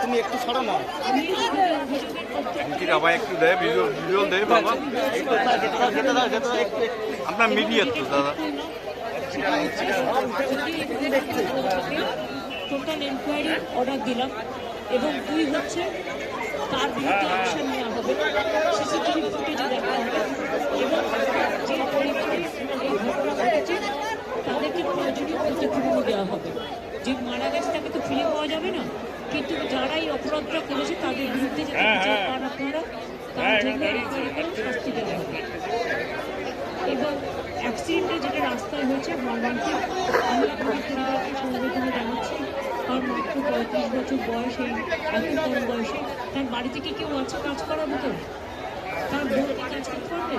তুমি একটু ছড়ো না আবার একটু দেয় ভিজুয়াল দেয় বাবা আপনার মিডিয়ার তো দাদা টোটাল এনকোয়ারি অর্ডার দিলাম এবং দুই হচ্ছে তার বিরুদ্ধে অ্যাকশন নেওয়া হবে সিসিটিভি ফুটেজে দেখা হবে এবং যে পরিবারে এই ঘটনা ঘটেছে তাদেরকে প্রয়োজনীয় ক্ষতিপূরণ দেওয়া হবে। যে মারা গেছে তাকে তো ফিরে পাওয়া যাবে না, কিন্তু যারা এই অপরাধটা করেছে তাদের বিরুদ্ধে যাতে বিচার পান আপনারা তার জন্য এনকোয়ারি করে শাস্তি দেওয়া হবে। এবং অ্যাক্সিডেন্টে যেটা রাস্তায় হয়েছে মর্মান্তিক, আমি আপনাদের পরিবারকে সমবেদনা জানাচ্ছি। কারণ মাত্র 35 বছর বয়স, এই এত কম বয়সে তার বাড়ি থেকে কেউ আছে কাজ করার মতো, তার বউকে কাজ করতে পারবে?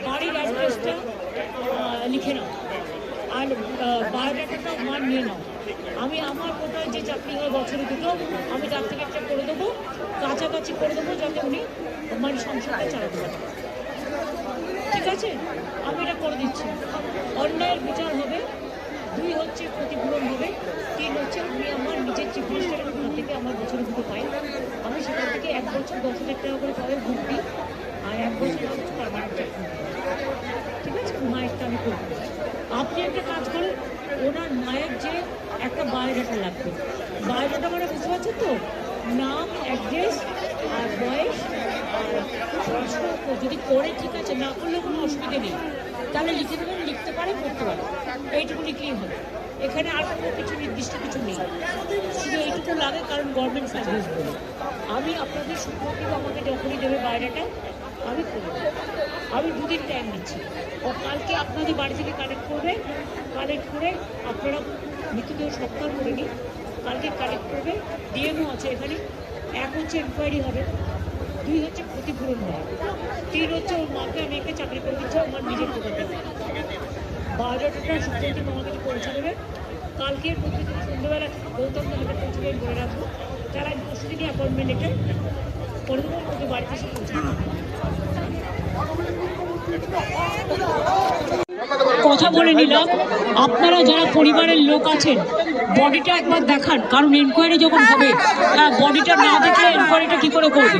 বাড়ির অ্যাড্রেসটা লিখে নাও আর বায়োডাটাটা আমার নিয়ে নাও। আমি আমার কোথায় যে চাকরি হয় বছরে দুটো, আমি তার থেকে একটা করে দেবো, কাছাকাছি করে দেবো, যাতে উনি আমার সংসারটা চালাতে পারেন। ঠিক আছে, আমি এটা করে দিচ্ছি। অন্যায়ের বিচার হবে, 2 হচ্ছে ক্ষতিপূরণ হবে, 3 হচ্ছে আমি আমার নিজের চিফ মিনিস্টারের ওখান থেকে আমার বছরে দুটো পাই, আমি সেখান থেকে 1 বছর 10,000 টাকা করে পাবে ভর্তি, আর 1 বছর হচ্ছে পার্মানেন্ট চাকরি। ঠিক আছে, মায়েরটা আমি করবো। আপনি একটা কাজ করেন, ওনার মায়ের যে একটা বায়োডাটা লাগবে, বায়োডাটা মানে বুঝতে পারছেন তো, নাম, অ্যাড্রেস আর বয়স আর পড়াশোনা যদি করে ঠিক আছে, না করলে কোনো অসুবিধে নেই, তাহলে লিখে দেবেন, লিখতে পারে, পড়তে পারে, এইটুকু লিখলেই হবে। এখানে আর কোনো কিছু নির্দিষ্ট কিছু নেই, শুধু এইটুকু লাগে কারণ গভর্নমেন্ট সার্ভিস বলে। আমি আপনাদের শুক্রবার আমাকে যখনই দেবে বায়োডাটা আমি করব। আমি 2 দিন টাইম নিচ্ছি, ও কালকে আপনাদের বাড়ি থেকে কালেক্ট করবে, কালেক্ট করে আপনারা মৃতদেহ সৎকার করে নিন, কালকে কালেক্ট করবে, ডিএমও আছে এখানে। 1 হচ্ছে এনকোয়ারি হবে, 2 হচ্ছে ক্ষতিপূরণ হবে, 3 হচ্ছে ওর মাকে আমি একটা চাকরি করে দিচ্ছি আমার নিজের দোকানে। বায়োডাটাটা শুক্রবার দিন আমার কাছে পৌঁছে দেবে, কালকের মধ্যে সন্ধ্যেবেলা গৌতম নগরে পৌঁছে দেবেন বলে রাখবো, তারা পরশু দিনই অ্যাপয়েন্টমেন্ট লেটার করে দেবো, ওকে বাড়িতে এসে পৌঁছে দেবো। কথা বলে নিলাম, আপনারা যারা পরিবারের লোক আছেন বডিটা একবার দেখান, কারণ এনকোয়ারি যখন হবে বডিটা না দেখে এনকোয়ারিটা কি করে করবে,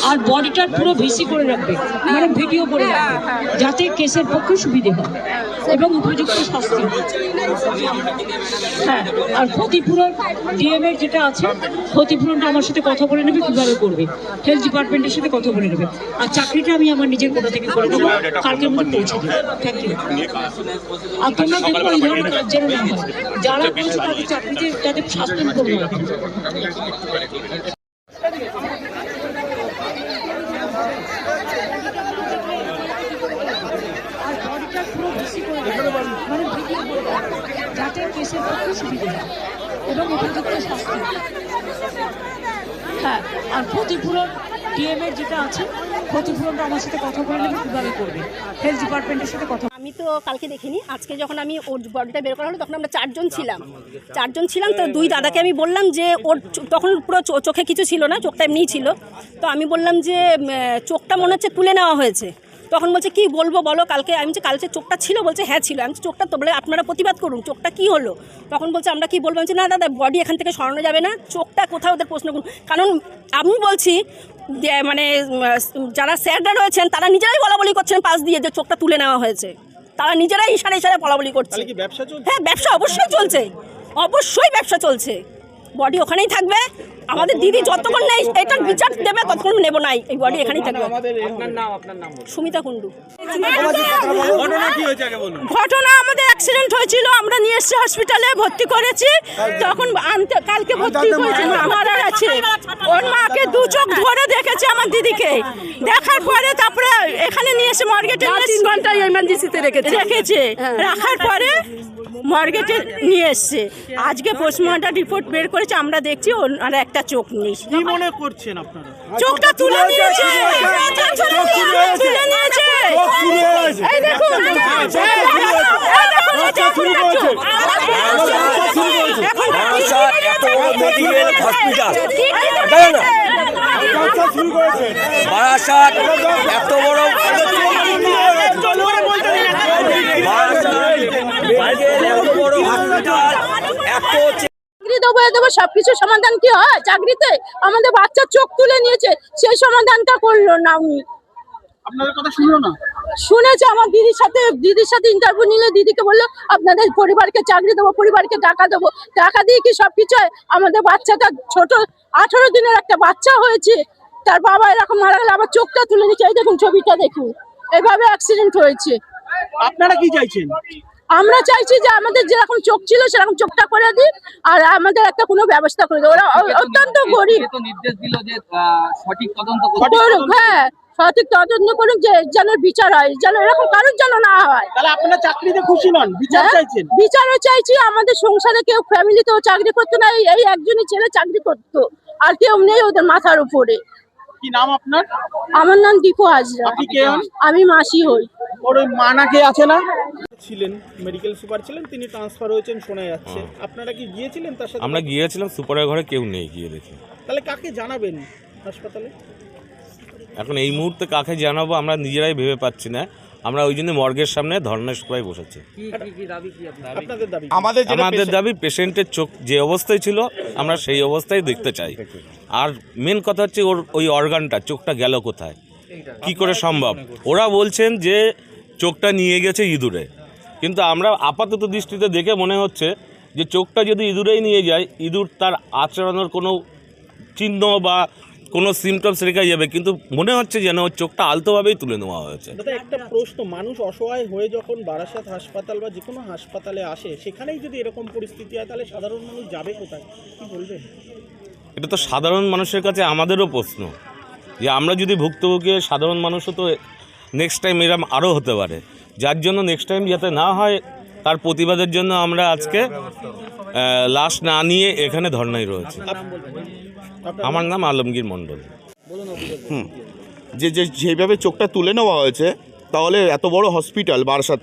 আর বডিটার পুরো ভিসি করে রাখবে, মানে ভিডিও করে রাখবে, যাতে কেসের পক্ষে সুবিধে হয় এবং উপযুক্ত শাস্তি। হ্যাঁ, আর ক্ষতিপূরণ ডিএমের যেটা আছে, ক্ষতিপূরণটা আমার সাথে কথা বলে নেবে কীভাবে করবে, হেলথ ডিপার্টমেন্টের সাথে কথা বলে নেবে, আর চাকরিটা আমি আমার নিজের কোথা থেকে করে নেবো, কালকের মধ্যে পৌঁছে দেবো। Thank you. আর তোমরা দেখো এই ধরনের কাজ যেন না হয়, যারা করেছে তাদের চাকরিতে তাদের শাস্তি করবে। মানে ভিডিও করে যাতে কেসের পক্ষে সুবিধা হয় এবং উপযুক্ত শাস্তি। হ্যাঁ, আর ক্ষতিপূরণ ডিএমের যেটা আছে, ক্ষতিপূরণটা আমার সাথে কথা বলে নেবে কীভাবে করবে, হেলথ ডিপার্টমেন্টের সাথে কথা। আমি তো কালকে দেখিনি, আজকে যখন আমি ওর বডিটা বের করা হলো তখন আমরা 4 জন ছিলাম। তো 2 দাদাকে আমি বললাম যে ওর তখন পুরো চোখে কিছু ছিল না, চোখটা এমনিই ছিল। তো আমি বললাম যে চোখটা মনে হচ্ছে তুলে নেওয়া হয়েছে। তখন বলছে কি বলবো বলো, কালকে আমি যে কালকে চোখটা ছিল, বলছে হ্যাঁ ছিল। আমি চোখটা তো বলে আপনারা প্রতিবাদ করুন, চোখটা কি হলো? তখন বলছে আমরা কি বলবো, না দাদা বডি এখান থেকে সরানো যাবে না, চোখটা কোথাও ওদের প্রশ্ন করুন। কারণ আমি বলছি যে মানে যারা স্যাররা রয়েছেন তারা নিজেরাই বলাবলি করছেন পাশ দিয়ে যে চোখটা তুলে নেওয়া হয়েছে, তারা নিজেরাই ইশারায় বলাবলি করছে। হ্যাঁ, ব্যবসা অবশ্যই চলছে, অবশ্যই ব্যবসা চলছে, বডি ওখানেই থাকবে। আমাদের দিদি যতক্ষণ নেই এটার বিচার দেবে ততক্ষণ নেবো নাই, এই বডি এখানেই থাকবে। সুমিতা কুন্ডু। ঘটনা আমাদের অ্যাক্সিডেন্ট হয়েছিল, আমরা নিয়ে এসেছি হসপিটালে, ভর্তি করেছি। তখন কালকে ভর্তি হয়েছে, মারা গেছে। ওর মাকে 2 চোখ ধরে দেখেছে আমার দিদিকে, দেখার পরে তারপরে এখানে নিয়ে এসে মর্গেটে 3 ঘন্টা এমার্জেন্সিতে রেখেছে। রাখার পরে মর্গেটে নিয়ে এসছে। আজকে পোস্টমর্টম রিপোর্ট বের করেছে, আমরা দেখছি আর একটা চোখ নেই। কি মনে করছেন আপনারা? চোখটা তুলে নিয়েছে, এই দেখুন মেডিকেল হসপিটাল বারাসাত এত বড় এত বড় হসপিটাল এত চাকরি দেবো সবকিছু সমাধান কি হয় চাকরিতে? আমাদের বাচ্চার চোখ তুলে নিয়েছে, সেই সমাধানটা করলো না উনি। আপনাদের কথা শুনলো না? শুনেছে, আমার দিদির সাথে ইন্টারভিউ নিলে দিদিকে বললো আপনাদের পরিবারকে চাকরি দেবো, পরিবারকে টাকা দেবো। টাকা দিয়ে কি সবকিছু হয়? আমাদের বাচ্চাটা ছোট 18 দিনের একটা বাচ্চা হয়েছে, তার বাবা এরকম মারা গেলে আবার চোখটা তুলে নিচ্ছে। এই দেখুন ছবিটা দেখুন, এভাবে অ্যাক্সিডেন্ট হয়েছে। আপনারা কি চাইছেন? আমরা চাইছি যে আমাদের যেরকম চোখ ছিল সেরকম চোখটা করে দিই, আর আমাদের একটা কোনো ব্যবস্থা করে দিই। ওরা অত্যন্ত গরিব। নির্দেশ দিল যে সঠিক তদন্ত করুক, হ্যাঁ সঠিক তদন্ত করুক, যে যেন বিচার হয়, যেন এরকম কারোর যেন না হয়। তাহলে আপনারা চাকরিতে খুশি নন, বিচার চাইছেন? বিচারও চাইছি। আমাদের সংসারে কেউ ফ্যামিলিতেও চাকরি করতো না, এই একজনই ছেলে চাকরি করতো, আর কেউ নেই ওদের মাথার উপরে। কি নাম আপনার? আমার নাম দীপু হাজরা। আপনি কে হন? আমি মাসি হই। ওর ওই মা না কে আছে না? ছিলেন মেডিকেল সুপার ছিলেন, তিনি ট্রান্সফার হয়েছেন শোনা যাচ্ছে। আপনারা কি গিয়েছিলেন তার সাথে? আমরা গিয়েছিলাম, সুপারের ঘরে কেউ নেই, গিয়ে দেখি। তাহলে কাকে জানাবেন হাসপাতালে? এখন এই মুহূর্তে কাকে জানাবো আমরা নিজেরাই ভেবে পাচ্ছি না। আমরা ওই জন্য মর্গের সামনে ধর্ণা সভায় বসেছি। আপনাদের দাবি? আমাদের দাবি পেশেন্টের চোখ যে অবস্থায় ছিল আমরা সেই অবস্থায় দেখতে চাই। আর মেন কথা হচ্ছে ওর ওই অর্গানটা, চোখটা গেল কোথায়, কি করে সম্ভব? ওরা বলছেন যে চোখটা নিয়ে গেছে ইঁদুরে, কিন্তু আমরা আপাতত দৃষ্টিতে দেখে মনে হচ্ছে যে চোখটা যদি ইঁদুরেই নিয়ে যায়, ইঁদুর তার আচরণের কোনো চিহ্ন বা কোনো সিমটমস রেখে যাবে, কিন্তু মনে হচ্ছে যেন ওর চোখটা আলতোভাবেই তুলে নেওয়া হয়েছে। দাদা একটা প্রশ্ন, মানুষ অসহায় হয়ে যখন বারাসাত হাসপাতাল বা যে কোনো হাসপাতালে আসে, সেখানেই যদি এরকম পরিস্থিতি হয় তাহলে সাধারণ মানুষ যাবে কোথায়, কি বলবেন? এটা তো সাধারণ মানুষের কাছে আমাদেরও প্রশ্ন, যে আমরা যদি ভুক্তভোগী সাধারণ মানুষও তো নেক্সট টাইম এরম আরও হতে পারে, যার জন্য নেক্সট টাইম যাতে না হয় তার প্রতিবাদের জন্য আমরা আজকে লাশ না নিয়ে এখানে ধর্নায় রয়েছে। আমার নাম আলমগীর মণ্ডল। যেভাবে চোখটা তুলে নেওয়া হয়েছে, তাহলে এত বড় হসপিটাল বারাসাত,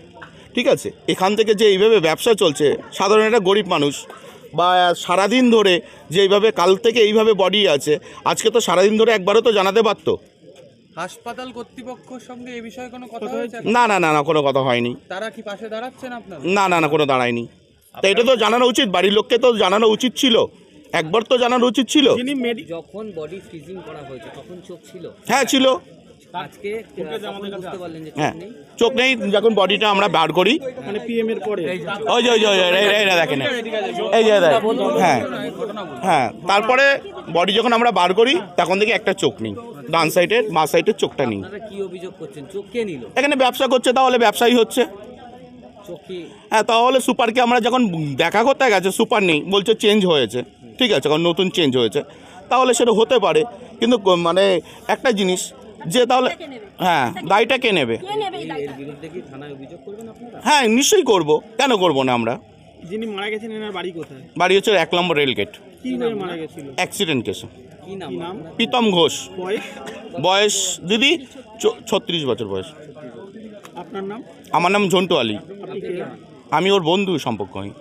ঠিক আছে, এখান থেকে যে এইভাবে ব্যবসা চলছে, সাধারণ একটা গরিব মানুষ বা সারাদিন ধরে যে এইভাবে কাল থেকে এইভাবে বডি আছে, আজকে তো সারাদিন ধরে একবারও তো জানাতে পারতো। হাসপাতাল কর্তৃপক্ষের সঙ্গে এই বিষয়ে কোনো কথা হয়েছে? না না না না, কোনো কথা হয়নি। তারা কি পাশে দাঁড়াচ্ছেন আপনার? না না না, কোনো দাঁড়ায়নি। তো এটা তো জানানো উচিত, বাড়ির লোককে তো জানানো উচিত ছিল, একবার তো জানানো উচিত ছিল। যখন বডি ফ্রিজিং করা হয়েছে তখন চোখ ছিল? হ্যাঁ ছিল। আজকে বুঝতে পারলেন যে হ্যাঁ চোখ নেই, যখন বডিটা আমরা বার করি, মানে পিএম এর পরে ওই যে দেখেন, এই যে হ্যাঁ হ্যাঁ, তারপরে বডি যখন আমরা বার করি তখন থেকে একটা চোখ নেই, ডান সাইডের বাঁ সাইডের চোখটা নেই। আপনারা কি অভিযোগ করছেন? চোখ কে নিল? এখানে ব্যবসা করছে, তাহলে ব্যবসায়ী হচ্ছে। হ্যাঁ, তাহলে সুপারকে আমরা যখন দেখা করতে গেছে, সুপার নেই, বলছে চেঞ্জ হয়েছে, ঠিক আছে, কারণ নতুন চেঞ্জ হয়েছে, তাহলে সেটা হতে পারে। কিন্তু মানে একটা জিনিস যে তাহলে হ্যাঁ দায়টা কে নেবে? হ্যাঁ নিশ্চয়ই করব, কেন করব না আমরা। যিনি মারা গেছেন এনার বাড়ি কোথায়? বাড়ি হচ্ছে 1 নম্বর রেল গেট। কি হয়ে মারা গেছিল? অ্যাক্সিডেন্ট কেসে। কি নাম? প্রীতম ঘোষ। বয়স? বয়স দিদি 36 বছর বয়স। আপনার নাম? আমার নাম ঝন্টু আলী। আপনি কে? আমি ওর বন্ধু সম্পর্ক হই।